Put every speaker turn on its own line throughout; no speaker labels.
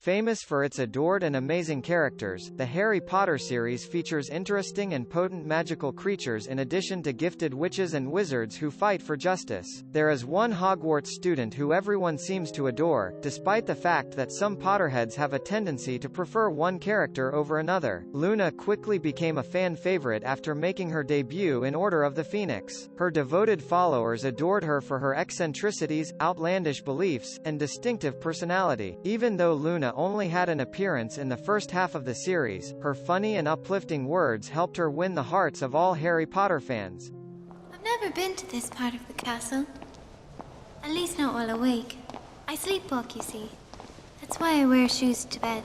Famous for its adored and amazing characters, the Harry Potter series features interesting and potent magical creatures in addition to gifted witches and wizards who fight for justice. There is one Hogwarts student who everyone seems to adore, despite the fact that some Potterheads have a tendency to prefer one character over another. Luna quickly became a fan favorite after making her debut in Order of the Phoenix. Her devoted followers adored her for her eccentricities, outlandish beliefs, and distinctive personality. Even though Luna only had an appearance in the first half of the series, her funny and uplifting words helped her win the hearts of all Harry Potter fans.
I've never been to this part of the castle. At least not while awake. I sleepwalk, you see. That's why I wear shoes to bed.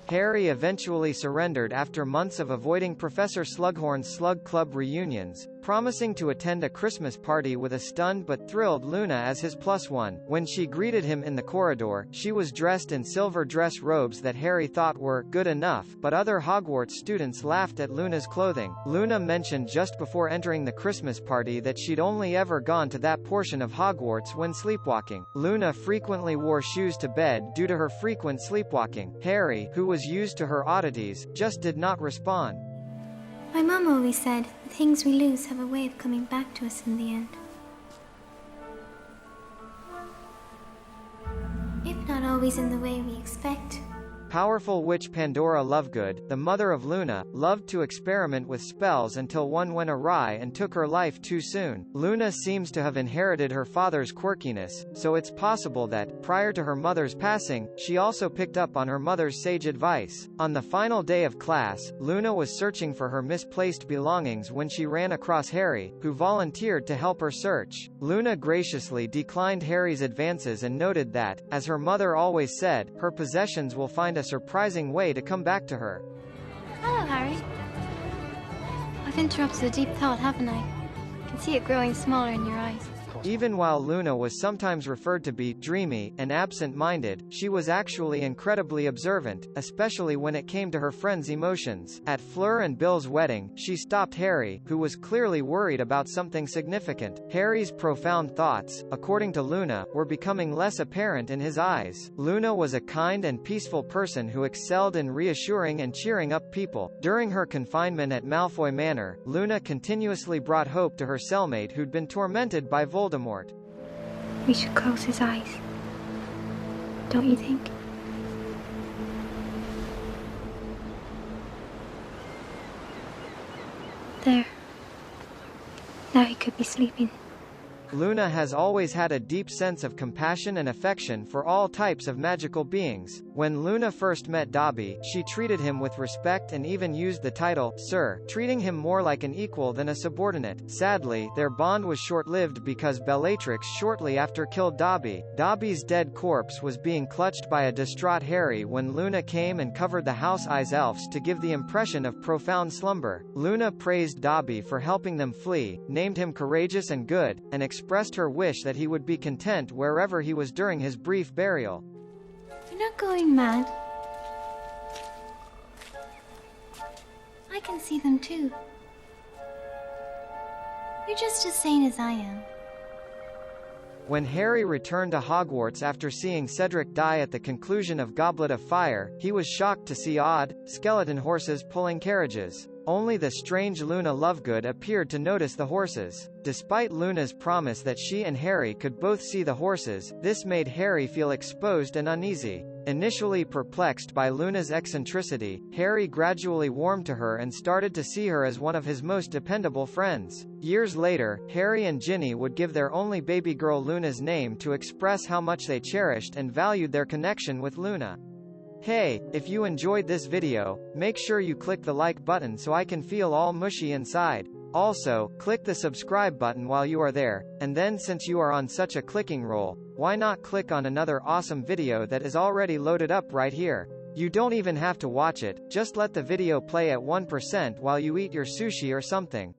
Harry eventually surrendered after months of avoiding Professor Slughorn's Slug Club reunions, promising to attend a Christmas party with a stunned but thrilled Luna as his +1. When she greeted him in the corridor, she was dressed in silver dress robes that Harry thought were good enough, but other Hogwarts students laughed at Luna's clothing. Luna mentioned just before entering the Christmas party that she'd only ever gone to that portion of Hogwarts when sleepwalking. Luna frequently wore shoes to bed due to her frequent sleepwalking. Harry, who was used to her oddities, just did not respond.
My mum always said, the things we lose have a way of coming back to us in the end. If not always in the way we expect.
Powerful witch Pandora Lovegood, the mother of Luna, loved to experiment with spells until one went awry and took her life too soon. Luna seems to have inherited her father's quirkiness, so it's possible that, prior to her mother's passing, she also picked up on her mother's sage advice. On the final day of class, Luna was searching for her misplaced belongings when she ran across Harry, who volunteered to help her search. Luna graciously declined Harry's advances and noted that, as her mother always said, her possessions will find a surprising way to come back to her.
Hello, Harry. I've interrupted a deep thought, haven't I? I can see it growing smaller in your eyes.
Even while Luna was sometimes referred to be dreamy and absent-minded, she was actually incredibly observant, especially when it came to her friends' emotions. At Fleur and Bill's wedding, she stopped Harry, who was clearly worried about something significant. Harry's profound thoughts, according to Luna, were becoming less apparent in his eyes. Luna was a kind and peaceful person who excelled in reassuring and cheering up people. During her confinement at Malfoy Manor, Luna continuously brought hope to her cellmate who'd been tormented by Voldemort.
We should close his eyes. Don't you think? There. Now he could be sleeping.
Luna has always had a deep sense of compassion and affection for all types of magical beings. When Luna first met Dobby, she treated him with respect and even used the title, Sir, treating him more like an equal than a subordinate. Sadly, their bond was short-lived because Bellatrix shortly after killed Dobby. Dobby's dead corpse was being clutched by a distraught Harry when Luna came and covered the House Eyes elves to give the impression of profound slumber. Luna praised Dobby for helping them flee, named him courageous and good, and expressed her wish that he would be content wherever he was during his brief burial.
You're not going mad. I can see them too. You're just as sane as I am.
When Harry returned to Hogwarts after seeing Cedric die at the conclusion of Goblet of Fire, he was shocked to see odd, skeleton horses pulling carriages. Only the strange Luna Lovegood appeared to notice the horses. Despite Luna's promise that she and Harry could both see the horses, this made Harry feel exposed and uneasy. Initially perplexed by Luna's eccentricity, Harry gradually warmed to her and started to see her as one of his most dependable friends. Years later, Harry and Ginny would give their only baby girl Luna's name to express how much they cherished and valued their connection with Luna. Hey, if you enjoyed this video, make sure you click the like button so I can feel all mushy inside. Also, click the subscribe button while you are there, and then since you are on such a clicking roll, why not click on another awesome video that is already loaded up right here. You don't even have to watch it, just let the video play at 1% while you eat your sushi or something.